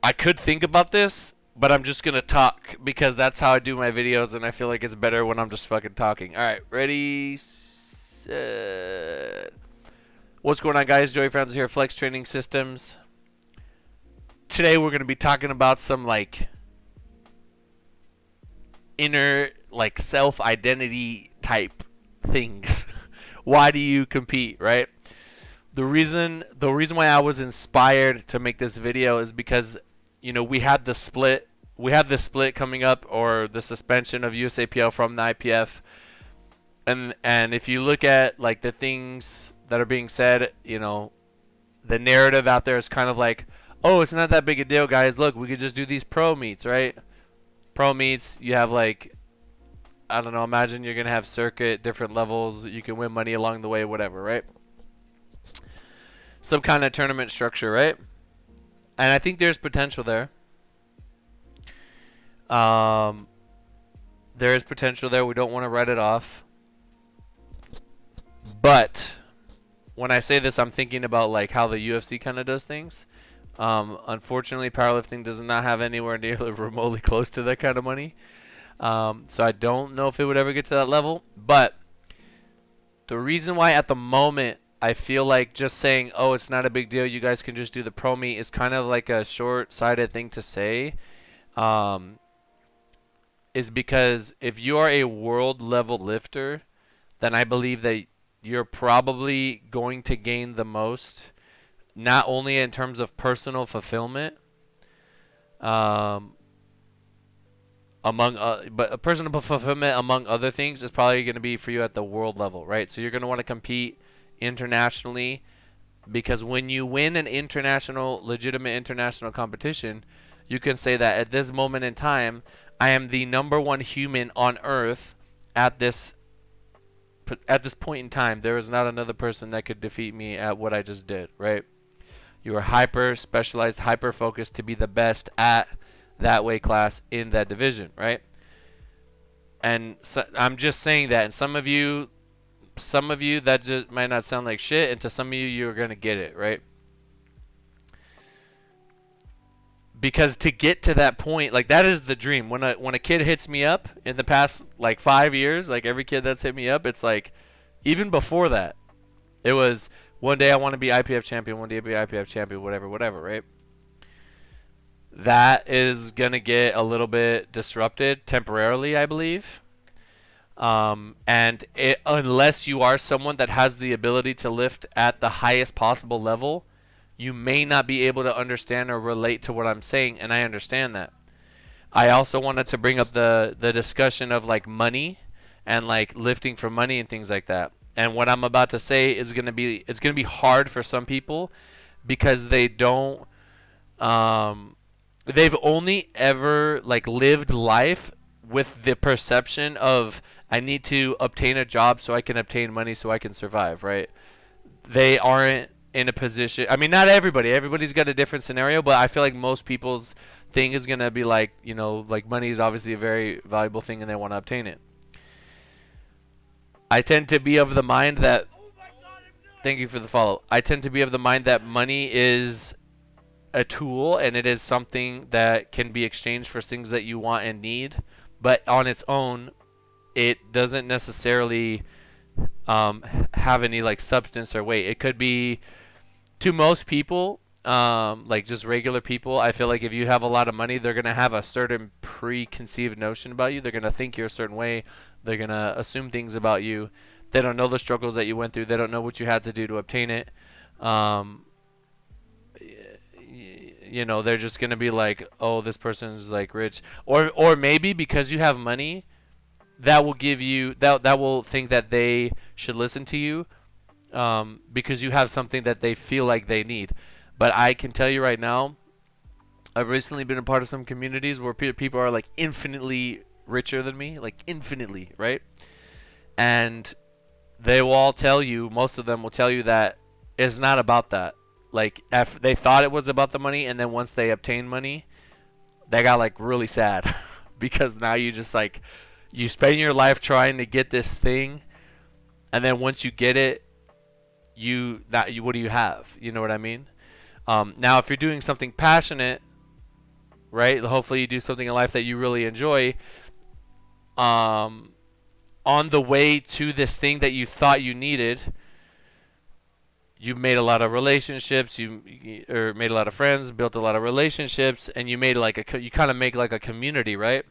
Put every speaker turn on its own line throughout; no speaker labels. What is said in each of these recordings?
I could think about this, but I'm just gonna talk because that's how I do my videos, and I feel like it's better when I'm just fucking talking. All right, ready, set. What's going on, guys? Joey Francis here, Flex Training Systems. Today we're gonna be talking about some like inner like self-identity type things. Why do you compete, right? The reason why I was inspired to make this video is because we had the split coming up, or the suspension of USAPL from the IPF, and if you look at like the things that are being said, the narrative out there is kind of like, oh, it's not that big a deal, guys. Look, we could just do these pro meets, right? Pro meets, you have like, I don't know, imagine you're gonna have circuit, different levels, you can win money along the way, whatever, right? Some kind of tournament structure, right? And I think there's potential there. There is potential there. We don't want to write it off. But when I say this, I'm thinking about like how the UFC kind of does things. Unfortunately, powerlifting does not have anywhere nearly remotely close to that kind of money. So I don't know if it would ever get to that level. But the reason why at the moment I feel like just saying, oh, it's not a big deal, you guys can just do the pro meet, is kind of like a short-sighted thing to say. Is because if you are a world level lifter, then I believe that you're probably going to gain the most, not only in terms of personal fulfillment, but personal fulfillment among other things is probably going to be for you at the world level, right? So you're going to want to compete internationally, because when you win an legitimate international competition, you can say that at this moment in time, I am the #1 human on Earth at this point in time. There is not another person that could defeat me at what I just did, right? You are hyper specialized, hyper focused to be the best at that weight class in that division, right? And so, I'm just saying that, and some of you that just might not sound like shit, and to some of you, you're gonna get it, right? Because to get to that point, like, that is the dream. When a kid hits me up in the past like 5 years, like every kid that's hit me up, it's like, even before that, it was one day I want to be IPF champion, one day I'll be IPF champion, whatever, right? That is gonna get a little bit disrupted temporarily, I believe. Unless you are someone that has the ability to lift at the highest possible level, you may not be able to understand or relate to what I'm saying, and I understand that. I also wanted to bring up the discussion of like money and like lifting for money and things like that. And what I'm about to say is it's gonna be hard for some people, because they don't they've only ever like lived life with the perception of, I need to obtain a job so I can obtain money so I can survive, right? They aren't in a position. I mean, not everybody. Everybody's got a different scenario, but I feel like most people's thing is going to be like, like money is obviously a very valuable thing and they want to obtain it. I tend to be of the mind that, thank you for the follow. I tend to be of the mind that money is a tool, and it is something that can be exchanged for things that you want and need, but on its own, it doesn't necessarily have any like substance or weight. It could be, to most people, like just regular people, I feel like if you have a lot of money, they're gonna have a certain preconceived notion about you. They're gonna think you're a certain way. They're gonna assume things about you. They don't know the struggles that you went through. They don't know what you had to do to obtain it. They're just gonna be like, oh, this person's like rich, or maybe because you have money, that will give you that will think that they should listen to you, because you have something that they feel like they need. But I can tell you right now, I've recently been a part of some communities where people are like infinitely richer than me, like infinitely, right? And they will all tell you, most of them will tell you that it's not about that. Like, if they thought it was about the money, and then once they obtained money, they got like really sad because now you just like, you spend your life trying to get this thing, and then once you get it, what do you have? You know what I mean? Now, if you're doing something passionate, right? Hopefully you do something in life that you really enjoy. Um, on the way to this thing that you thought you needed, you made a lot of relationships, you or made a lot of friends, built a lot of relationships, and you made like you kind of make like a community, right?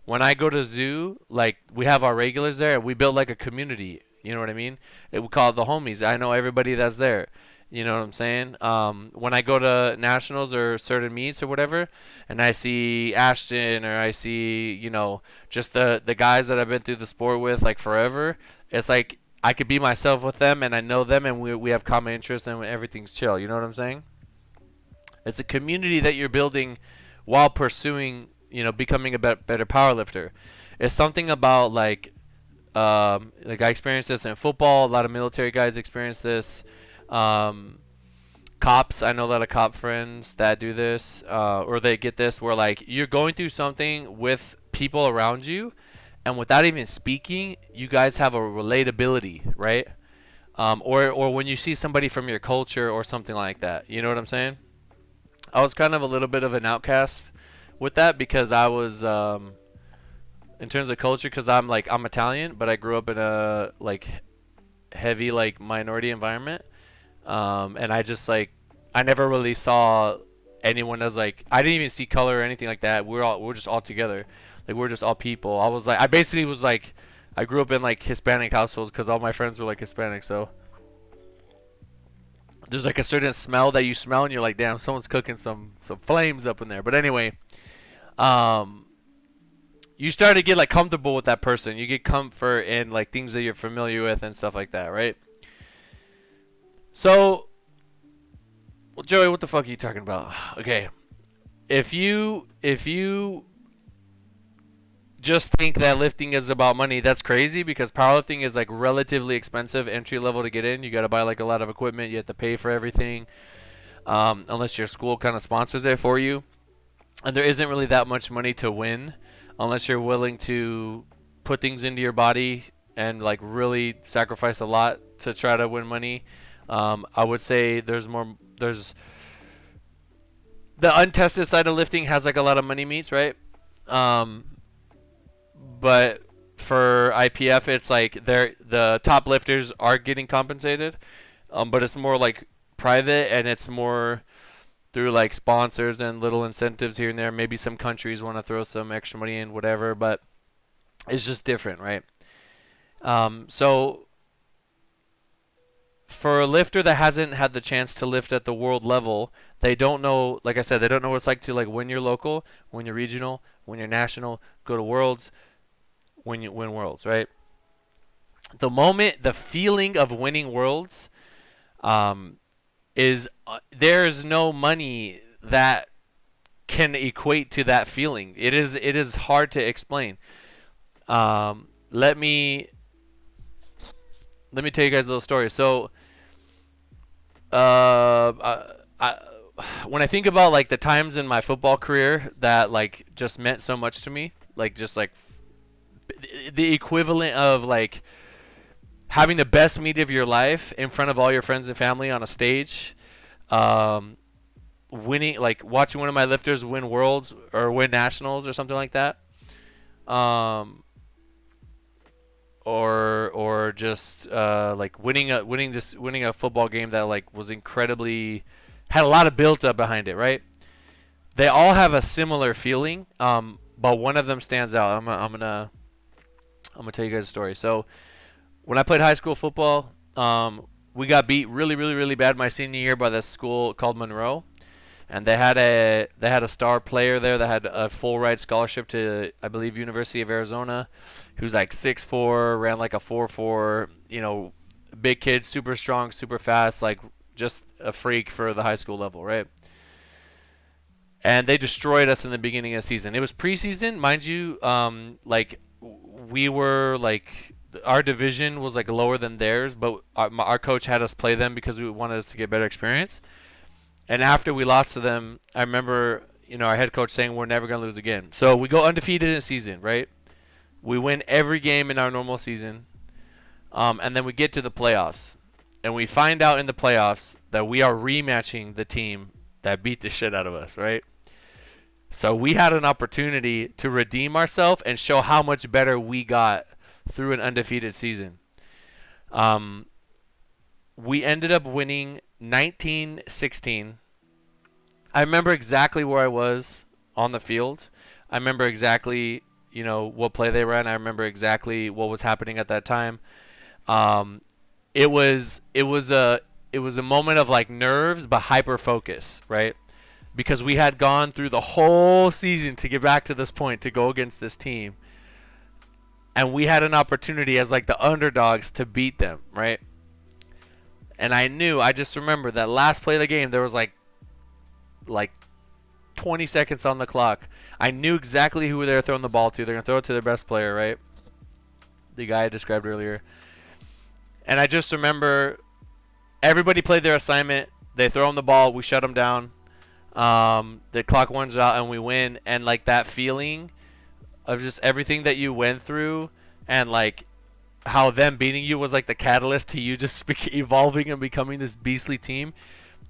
When I go to zoo, like we have our regulars there, we build like a community. You know what I mean? We call it the homies. I know everybody that's there. You know what I'm saying? When I go to nationals or certain meets or whatever, and I see Ashton or I see, just the guys that I've been through the sport with like forever, it's like I could be myself with them and I know them and we have common interests and everything's chill. You know what I'm saying? It's a community that you're building while pursuing, becoming a better power lifter. It's something about like I experienced this in football. A lot of military guys experience this. Um, Cops, I know a lot of cop friends that do this, or they get this where like you're going through something with people around you, and without even speaking, you guys have a relatability, right? Or when you see somebody from your culture or something like that. You know what I'm saying? I was kind of a little bit of an outcast with that because I was in terms of culture because I'm Italian, but I grew up in a like heavy like minority environment, and I just like I never really saw anyone as like I didn't even see color or anything like that. We're just all together, like we're just all people. I basically was like I grew up in like Hispanic households because all my friends were like Hispanic, so there's like a certain smell that you smell and you're like, damn, someone's cooking some flames up in there. But anyway, um, you start to get like comfortable with that person. You get comfort in like things that you're familiar with and stuff like that, right? So, well, Joey, what the fuck are you talking about? Okay, if you just think that lifting is about money, that's crazy because powerlifting is like relatively expensive entry level to get in. You got to buy like a lot of equipment. You have to pay for everything, unless your school kind of sponsors it for you. And there isn't really that much money to win unless you're willing to put things into your body and like really sacrifice a lot to try to win money. I would say there's the untested side of lifting has like a lot of money meets, right? Um, but for IPF, it's like the top lifters are getting compensated, but it's more like private and it's more through like sponsors and little incentives here and there. Maybe some countries want to throw some extra money in, whatever, but it's just different, right? So for a lifter that hasn't had the chance to lift at the world level, they don't know, like I said, they don't know what it's like to like win your local, win your regional, win your national, go to worlds, when you win worlds, right? The feeling of winning worlds, um, is there's no money that can equate to that feeling. It is hard to explain. Um, let me let me tell you guys a little story. So, when I think about like the times in my football career that like just meant so much to me, like just like the equivalent of like having the best meet of your life in front of all your friends and family on a stage, um, winning like watching one of my lifters win worlds or win nationals or something like that, um, or just like winning a football game that like was incredibly had a lot of built up behind it, right? They all have a similar feeling, but one of them stands out. I'm gonna tell you guys a story. So when I played high school football, we got beat really, really, really bad my senior year by this school called Monroe, and they had a star player there that had a full ride scholarship to I believe University of Arizona, who's like 6'4", ran like a 4'4", big kid, super strong, super fast, like just a freak for the high school level, right? And they destroyed us in the beginning of the season. It was preseason, mind you. Like we were like our division was like lower than theirs, but our coach had us play them because we wanted us to get better experience. And after we lost to them, I remember our head coach saying we're never gonna lose again. So we go undefeated in a season, right? We win every game in our normal season, and then we get to the playoffs, and we find out in the playoffs that we are rematching the team that beat the shit out of us, right? So we had an opportunity to redeem ourselves and show how much better we got through an undefeated season. Um, we ended up winning 19-16. I remember exactly where I was on the field. I remember exactly, what play they ran. I remember exactly what was happening at that time. Um, it was a moment of like nerves but hyper focus, right? Because we had gone through the whole season to get back to this point to go against this team, and we had an opportunity as like the underdogs to beat them, right? And I just remember that last play of the game, there was like 20 seconds on the clock. I knew exactly who they were throwing the ball to. They're gonna throw it to their best player, right? The guy I described earlier. And I just remember everybody played their assignment. They throw them the ball. We shut them down. The clock runs out and we win. And like that feeling of just everything that you went through, and like how them beating you was like the catalyst to you just evolving and becoming this beastly team.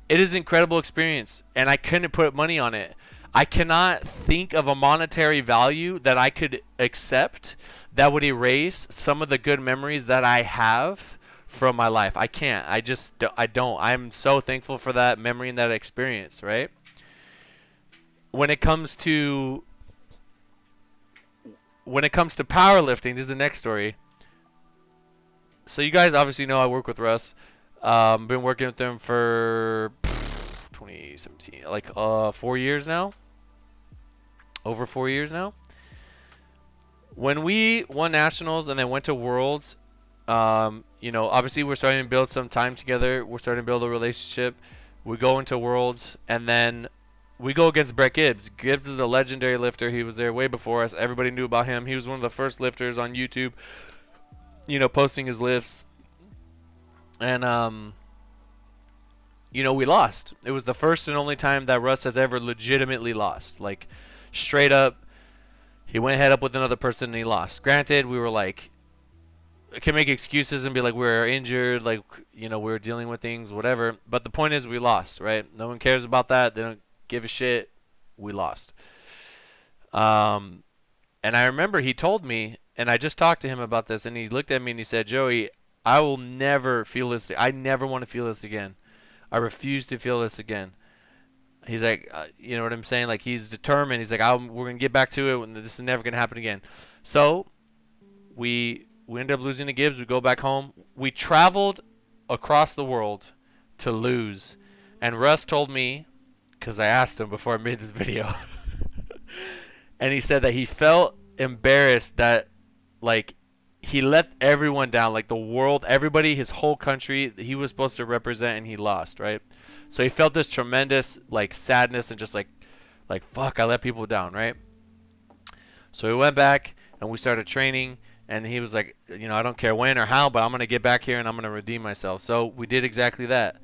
It is an incredible experience, and I couldn't put money on it. I cannot think of a monetary value that I could accept that would erase some of the good memories that I have from my life. I can't. I don't. I'm so thankful for that memory and that experience, right? When it comes to powerlifting, this is the next story. So you guys obviously know I work with Russ. Been working with them for 2017, like 4 years now. Over 4 years now. When we won nationals and then went to worlds, obviously we're starting to build some time together. We're starting to build a relationship. We go into worlds, and then we go against Brett Gibbs. Gibbs is a legendary lifter. He was there way before us. Everybody knew about him. He was one of the first lifters on YouTube, posting his lifts. And we lost. It was the first and only time that Russ has ever legitimately lost. Like, straight up, he went head up with another person and he lost. Granted, we were like, can make excuses and be like, we're injured, like, we're dealing with things, whatever. But the point is, we lost, right? No one cares about that. They don't give a shit. We lost. And I remember he told me, and I just talked to him about this, and he looked at me and he said, Joey, I will never feel this. I never want to feel this again. I refuse to feel this again. He's like, you know what I'm saying? Like, he's determined. He's like, we're going to get back to it. And this is never going to happen again. So we ended up losing to Gibbs. We go back home. We traveled across the world to lose. And Russ told me, because I asked him before I made this video, and he said that he felt embarrassed that, like, he let everyone down, like the world, everybody, his whole country he was supposed to represent, and he lost, right? So he felt this tremendous, like, sadness and just like fuck, I let people down, right? So we went back and we started training, and he was like, I don't care when or how, but I'm going to get back here and I'm going to redeem myself. So we did exactly that.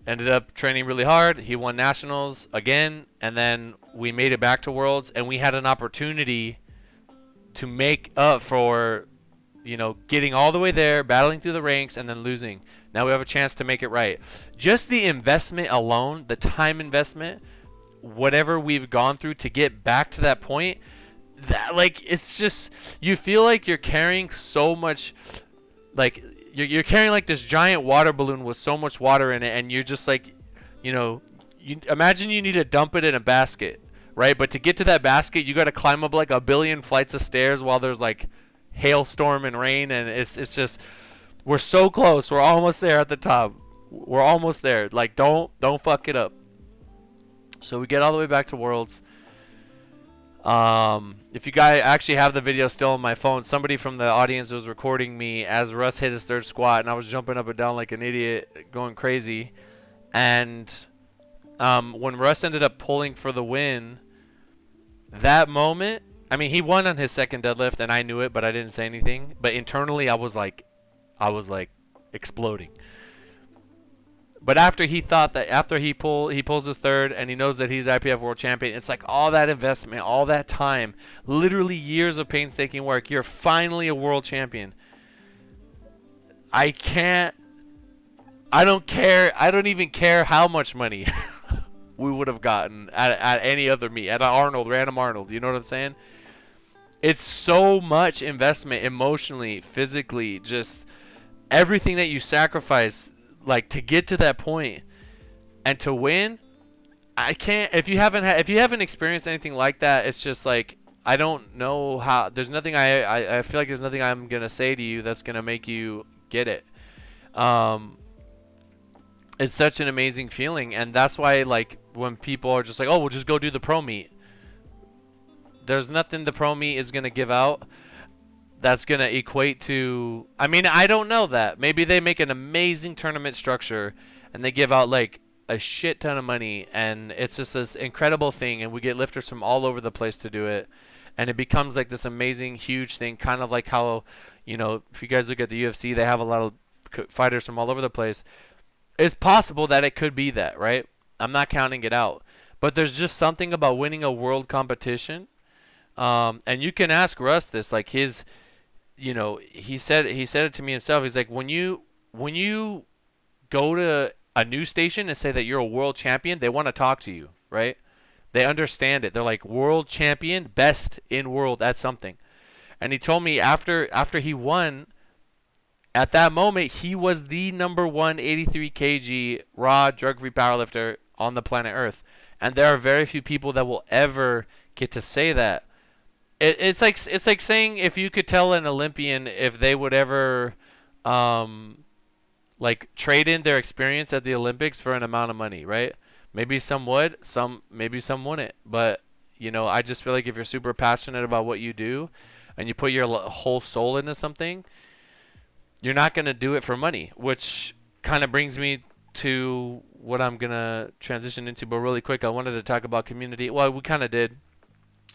Ended up training really hard. He won nationals again, and then we made it back to worlds, and we had an opportunity to make up for, getting all the way there, battling through the ranks, and then losing. Now we have a chance to make it right. Just the investment alone, the time investment, whatever we've gone through to get back to that point, that, like, it's just, you feel like you're carrying so much, like, you're carrying like this giant water balloon with so much water in it, and you're just like, you imagine you need to dump it in a basket. Right, but to get to that basket, you got to climb up like a billion flights of stairs while there's like hailstorm and rain, and it's just, we're so close. We're almost there at the top. We're almost there. Like, don't fuck it up. So we get all the way back to Worlds. If you guys actually have the video still on my phone, somebody from the audience was recording me as Russ hit his third squat, and I was jumping up and down like an idiot, going crazy. And when Russ ended up pulling for the win, that moment, I mean, he won on his second deadlift, and I knew it, but I didn't say anything. But internally, I was like exploding. But after he thought that, after he pulls his third, and he knows that he's IPF world champion, it's like all that investment, all that time, literally years of painstaking work. You're finally a world champion. I don't even care how much money we would have gotten at any other meet, at Arnold, random Arnold. You know what I'm saying? It's so much investment emotionally, physically, just everything that you sacrifice, like to get to that point and to win. I can't. If you haven't experienced anything like that, it's just like I don't know how. There's nothing I feel like there's nothing I'm gonna say to you that's gonna make you get it. Um, it's such an amazing feeling, and that's why like when people are just like, oh, we'll just go do the pro meet. There's nothing the pro meet is gonna give out that's gonna equate to. I mean, I don't know that. Maybe they make an amazing tournament structure, and they give out like a shit ton of money, and it's just this incredible thing, and we get lifters from all over the place to do it, and it becomes like this amazing, huge thing, kind of like how, if you guys look at the UFC, they have a lot of fighters from all over the place. It's possible that it could be that, right? I'm not counting it out, but there's just something about winning a world competition. And you can ask Russ this, like he said it to me himself. He's like, when you go to a news station and say that you're a world champion, they want to talk to you, right? They understand it. They're like, world champion, best in world at something. And he told me after he won, at that moment he was the number one 83 kg raw drug-free powerlifter on the planet Earth. And there are very few people that will ever get to say that. It's like saying if you could tell an Olympian if they would ever like trade in their experience at the Olympics for an amount of money, right? Maybe some would, maybe some wouldn't. But I just feel like if you're super passionate about what you do, and you put your whole soul into something, you're not gonna do it for money. Which kind of brings me to what I'm gonna transition into. But really quick, I wanted to talk about community. Well, we kind of did.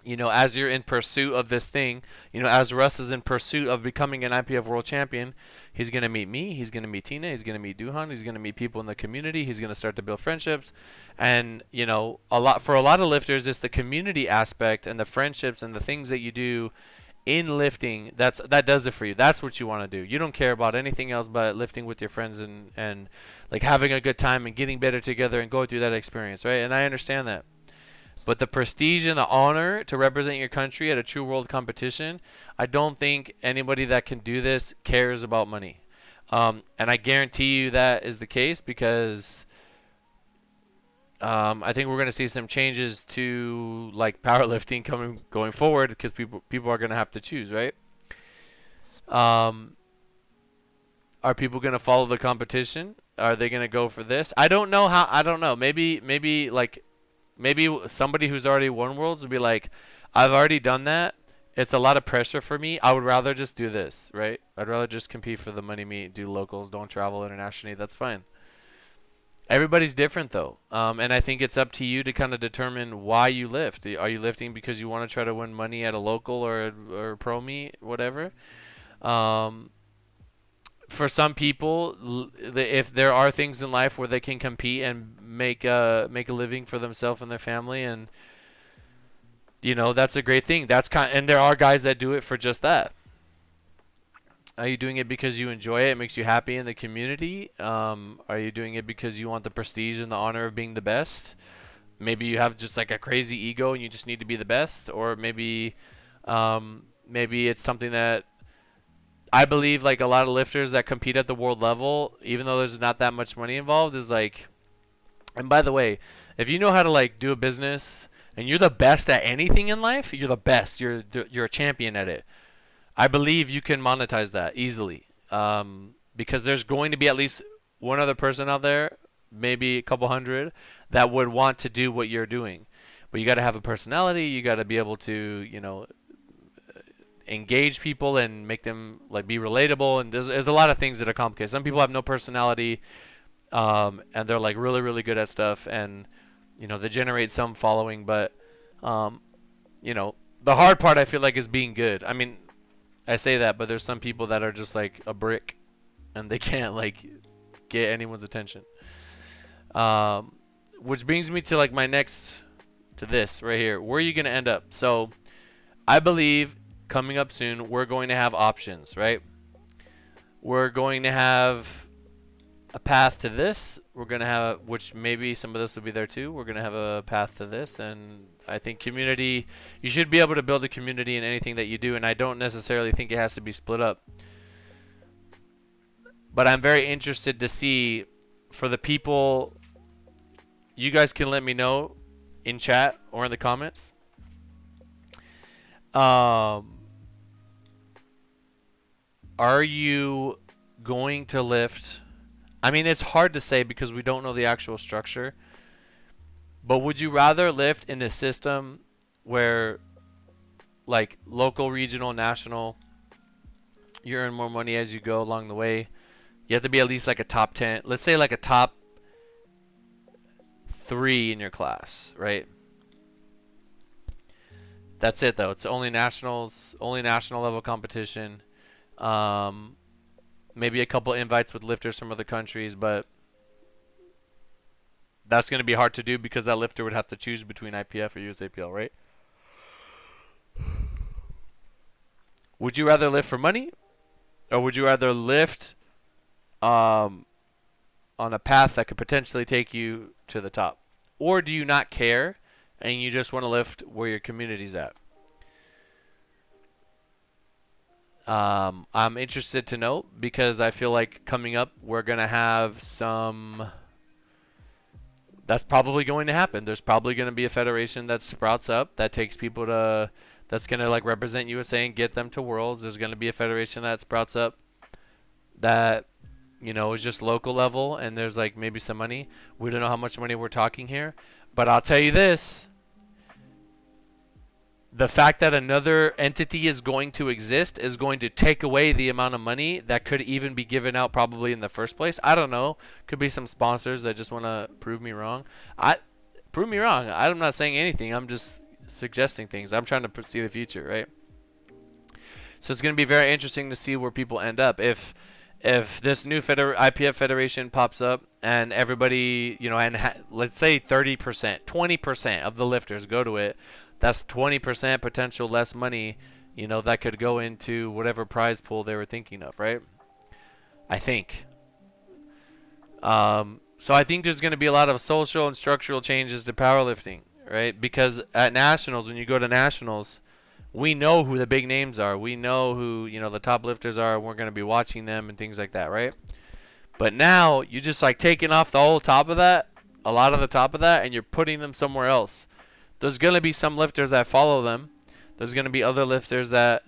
As you're in pursuit of this thing, as Russ is in pursuit of becoming an IPF world champion, he's going to meet me, he's going to meet Tina, he's going to meet Duhan, he's going to meet people in the community, he's going to start to build friendships. And, for a lot of lifters, it's the community aspect and the friendships and the things that you do in lifting that does it for you. That's what you want to do. You don't care about anything else but lifting with your friends and like having a good time and getting better together and going through that experience, right? And I understand that. But the prestige and the honor to represent your country at a true world competition, I don't think anybody that can do this cares about money. And I guarantee you that is the case because I think we're going to see some changes to like powerlifting going forward because people are going to have to choose, right? Are people going to follow the competition? Are they going to go for this? I don't know how. I don't know. Maybe somebody who's already won worlds would be like, I've already done that. It's a lot of pressure for me. I would rather just do this, right? I'd rather just compete for the money meet, do locals, don't travel internationally. That's fine. Everybody's different though. And I think it's up to you to kind of determine why you lift. Are you lifting because you want to try to win money at a local or pro meet, whatever? For some people, if there are things in life where they can compete and make a living for themselves and their family, and that's a great thing. And there are guys that do it for just that. Are you doing it because you enjoy it? It makes you happy in the community. Are you doing it because you want the prestige and the honor of being the best? Maybe you have just like a crazy ego and you just need to be the best, or maybe it's something that I believe like a lot of lifters that compete at the world level, even though there's not that much money involved, is like. And by the way, if you know how to like do a business and you're the best at anything in life, you're the best. You're a champion at it. I believe you can monetize that easily, because there's going to be at least one other person out there, maybe a couple hundred, that would want to do what you're doing. But you got to have a personality. You got to be able to, engage people and make them like be relatable. And there's a lot of things that are complicated. Some people have no personality, and they're like really, really good at stuff, and they generate some following. But the hard part I feel like is being good. I mean, I say that, but there's some people that are just like a brick, and they can't like get anyone's attention. Which brings me to like to this right here. Where are you gonna end up? So, I believe coming up soon, we're going to have options, right? We're going to have a path to this. we're gonna have, which maybe some of this will be there too. We're gonna have a path to this, and I think community. You should be able to build a community in anything that you do, and I don't necessarily think it has to be split up. But I'm very interested to see, for the people. You guys can let me know in chat or in the comments. Are you going to lift? I mean, it's hard to say because we don't know the actual structure. But would you rather lift in a system where, like, local, regional, national, you earn more money as you go along the way? You have to be at least like a top 10. Let's say like a top 3 in your class, right? That's it though. It's only nationals, only national level competition. Maybe a couple invites with lifters from other countries, but that's going to be hard to do because that lifter would have to choose between IPF or USAPL, right? Would you rather lift for money, or would you rather lift on a path that could potentially take you to the top? Or do you not care and you just want to lift where your community's at? I'm interested to know because I feel like coming up we're going to have some... That's probably going to happen. There's probably going to be a federation that sprouts up that takes people to... That's going to like represent USA and get them to Worlds. There's going to be a federation that sprouts up that, you know, is just local level, and there's like maybe some money. We don't know how much money we're talking here, but I'll tell you this: the fact that another entity is going to exist is going to take away the amount of money that could even be given out probably in the first place. I don't know. Could be some sponsors that just want to prove me wrong. Prove me wrong. I'm not saying anything. I'm just suggesting things. I'm trying to see the future, right? So it's going to be very interesting to see where people end up. If this new IPF federation pops up and everybody, you know, and let's say 30%, 20% of the lifters go to it, that's 20% potential less money, you know, that could go into whatever prize pool they were thinking of, right? I think. So I think there's going to be a lot of social and structural changes to powerlifting, right? Because at nationals, when you go to nationals, we know who the big names are. We know who, you know, the top lifters are, and we're going to be watching them and things like that, right? But now you just like taking off the whole top of that, a lot of the top of that, and you're putting them somewhere else. There's going to be some lifters that follow them. There's going to be other lifters that,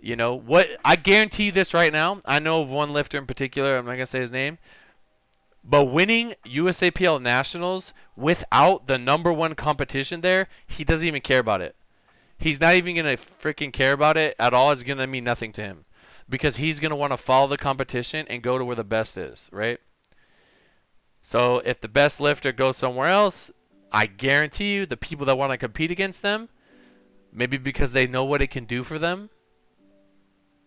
you know, what I guarantee you this right now. I know of one lifter in particular. I'm not going to say his name. But winning USAPL Nationals without the #1 competition there, he doesn't even care about it. He's not even going to freaking care about it at all. It's going to mean nothing to him. Because he's going to want to follow the competition and go to where the best is, right? So if the best lifter goes somewhere else, I guarantee you the people that want to compete against them, maybe because they know what it can do for them,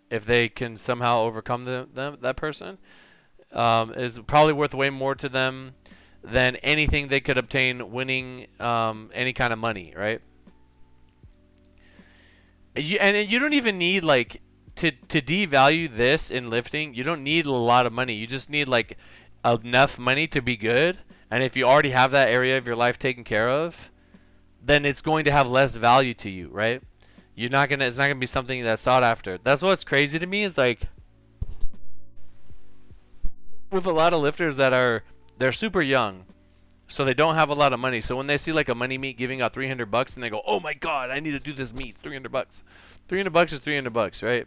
if they can somehow overcome that person, is probably worth way more to them than anything they could obtain winning any kind of money, right? And you don't even need like to devalue this in lifting. You don't need a lot of money. You just need like enough money to be good. And if you already have that area of your life taken care of, then it's going to have less value to you, right? It's not gonna be something that's sought after. That's what's crazy to me is like with a lot of lifters that they're super young, so they don't have a lot of money. So when they see like a money meet giving out $300 and they go, "Oh my God, I need to do this meet. $300. $300 is $300, right?"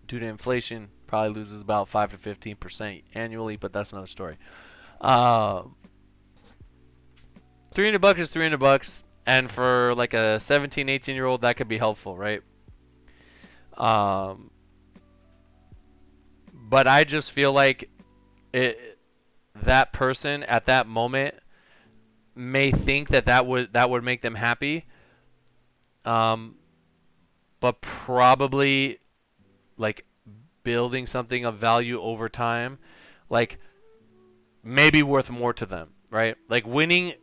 Due to inflation, probably loses about 5 to 15% annually, but that's another story. $300 is $300, and for like a 17, 18-year-old, that could be helpful, right? But I just feel like that person at that moment may think that would make them happy, but probably like building something of value over time, like maybe worth more to them, right? Like winning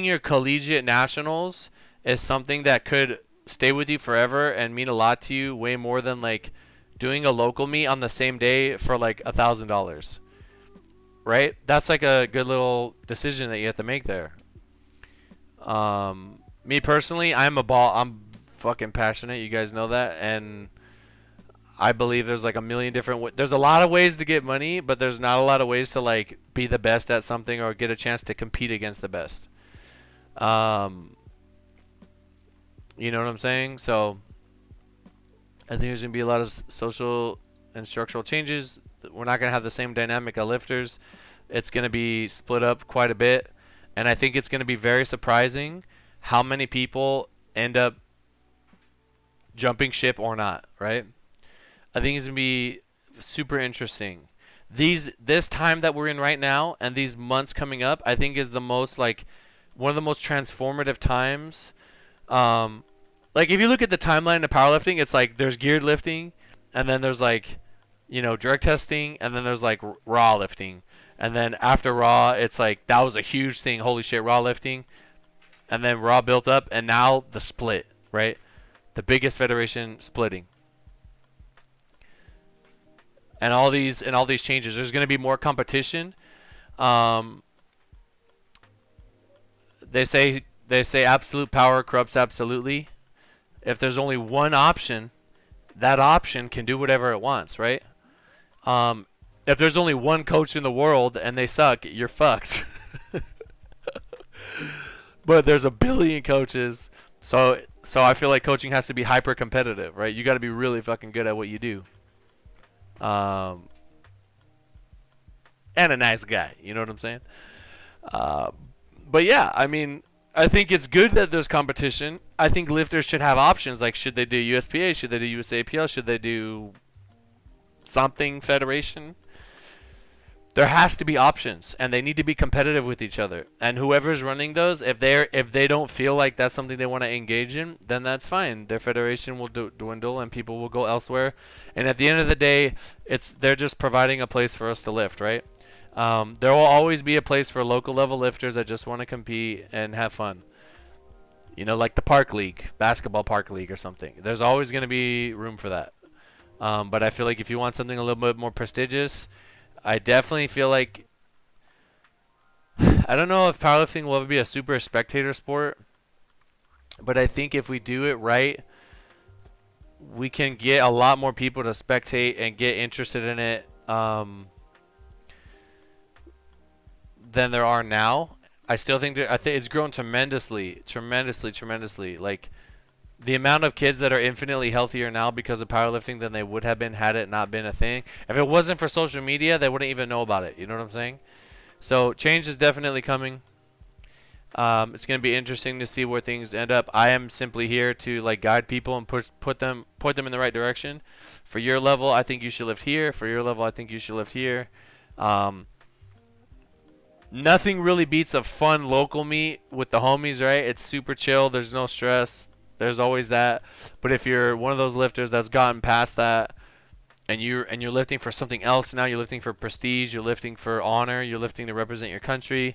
your collegiate nationals is something that could stay with you forever and mean a lot to you, way more than like doing a local meet on the same day for like $1,000. right? That's like a good little decision that you have to make there. Me personally, I'm fucking passionate. You guys know that, and I believe there's like a million different. There's a lot of ways to get money, but there's not a lot of ways to like be the best at something or get a chance to compete against the best. Um, you know what I'm saying? So I think there's gonna be a lot of social and structural changes. We're not gonna have the same dynamic of lifters. It's gonna be split up quite a bit, and I think it's gonna be very surprising how many people end up jumping ship or not. Right? I think it's gonna be super interesting. This time that we're in right now and these months coming up, I think is the most like one of the most transformative times. Um, like if you look at the timeline of powerlifting, it's like there's geared lifting, and then there's like, drug testing, and then there's like raw lifting, and then after raw, it's like that was a huge thing. Holy shit, raw lifting, and then raw built up, and now the split, right? The biggest federation splitting, and all these changes. There's going to be more competition. Um, they say absolute power corrupts absolutely. If there's only one option, that option can do whatever it wants, right? Um, if there's only one coach in the world and they suck, you're fucked. But there's a billion coaches, so I feel like coaching has to be hyper competitive, right? You got to be really fucking good at what you do, um, and a nice guy. You know what I'm saying? Uh, but yeah, I mean, I think it's good that there's competition. I think lifters should have options. Like, should they do USPA? Should they do USAPL? Should they do something federation? There has to be options, and they need to be competitive with each other. And whoever's running those, if they don't feel like that's something they want to engage in, then that's fine. Their federation will dwindle, and people will go elsewhere. And at the end of the day, they're just providing a place for us to lift, right? There will always be a place for local level lifters that just want to compete and have fun. Like the park league, basketball park league or something. There's always going to be room for that. But I feel like if you want something a little bit more prestigious, I definitely feel like I don't know if powerlifting will ever be a super spectator sport, but I think if we do it right, we can get a lot more people to spectate and get interested in it than there are now. I still think I think it's grown tremendously, tremendously, tremendously. Like the amount of kids that are infinitely healthier now because of powerlifting than they would have been had it not been a thing. If it wasn't for social media, they wouldn't even know about it. You know what I'm saying? So change is definitely coming. It's going to be interesting to see where things end up. I am simply here to like guide people and point them in the right direction. For your level, I think you should lift here. For your level, I think you should lift here. Um, Nothing really beats a fun local meet with the homies, right? It's super chill. There's no stress. There's always that. But if you're one of those lifters that's gotten past that, and you're lifting for something else now, you're lifting for prestige, you're lifting for honor, you're lifting to represent your country.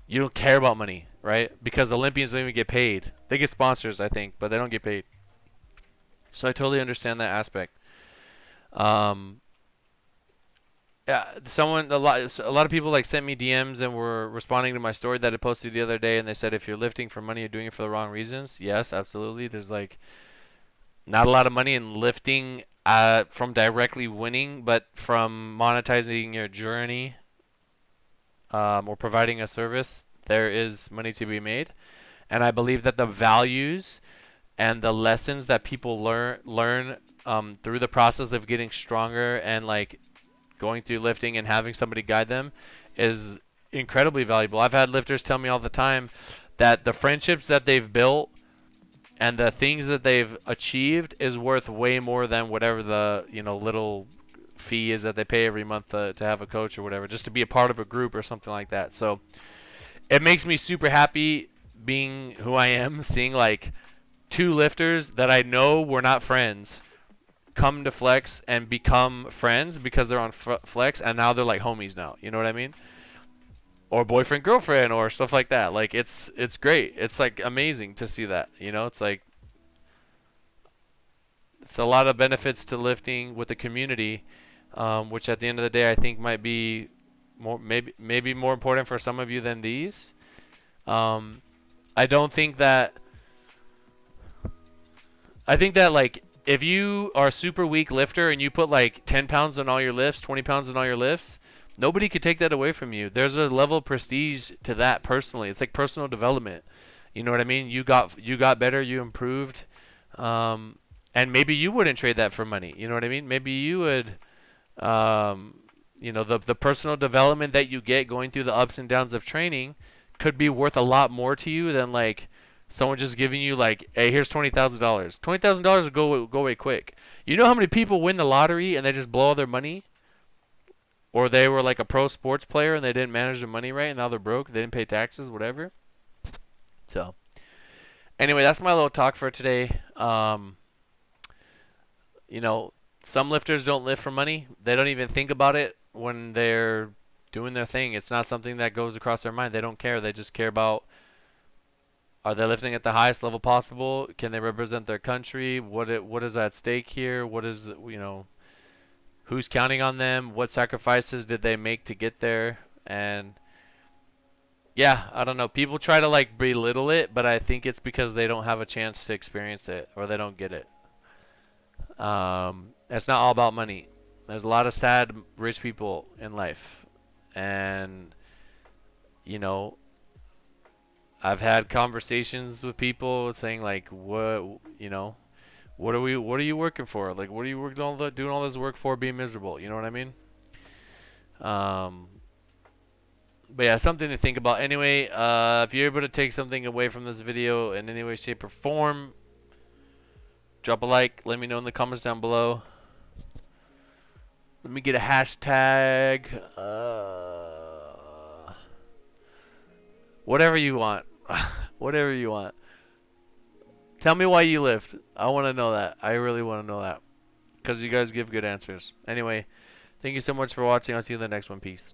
You don't care about money, right? Because Olympians don't even get paid. They get sponsors, I think, but they don't get paid. So I totally understand that aspect. Um, yeah, a lot of people like sent me DMs and were responding to my story that I posted the other day, and they said if you're lifting for money, you're doing it for the wrong reasons. Yes, absolutely. There's like not a lot of money in lifting from directly winning, but from monetizing your journey or providing a service. There is money to be made, and I believe that the values and the lessons that people learn through the process of getting stronger and like going through lifting and having somebody guide them is incredibly valuable. I've had lifters tell me all the time that the friendships that they've built and the things that they've achieved is worth way more than whatever the little fee is that they pay every month to have a coach or whatever, just to be a part of a group or something like that. So it makes me super happy being who I am, seeing like two lifters that I know were not friends come to Flex and become friends because they're on Flex, and now they're like homies now. You know what I mean? Or boyfriend girlfriend or stuff like that. Like it's great. It's like amazing to see that. It's like it's a lot of benefits to lifting with the community, which at the end of the day I think might be maybe more important for some of you than these. Um, I don't think that I think that like if you are a super weak lifter and you put like 10 pounds on all your lifts, 20 pounds on all your lifts, nobody could take that away from you. There's a level of prestige to that personally. It's like personal development. You know what I mean? You got better, you improved. Um, and maybe you wouldn't trade that for money. You know what I mean? Maybe you would um, the personal development that you get going through the ups and downs of training could be worth a lot more to you than like someone just giving you like, hey, here's $20,000. $20,000 will go away quick. You know how many people win the lottery and they just blow all their money, or they were like a pro sports player and they didn't manage their money right and now they're broke. They didn't pay taxes, whatever. So anyway, that's my little talk for today. You know, some lifters don't lift for money. They don't even think about it when they're doing their thing. It's not something that goes across their mind. They don't care. They just care about, are they lifting at the highest level possible? Can they represent their country? What is at stake here? What is, who's counting on them? What sacrifices did they make to get there? And yeah, I don't know. People try to like belittle it, but I think it's because they don't have a chance to experience it or they don't get it. It's not all about money. There's a lot of sad rich people in life, and you know, I've had conversations with people saying like, what are you working for? Like, what are you doing all this work for? Being miserable. You know what I mean? Um, but yeah, something to think about. Anyway, if you're able to take something away from this video in any way, shape, or form, drop a like. Let me know in the comments down below. Let me get a hashtag. Whatever you want. Whatever you want. Tell me why you lift. I want to know that. I really want to know that. Because you guys give good answers. Anyway, thank you so much for watching. I'll see you in the next one. Peace.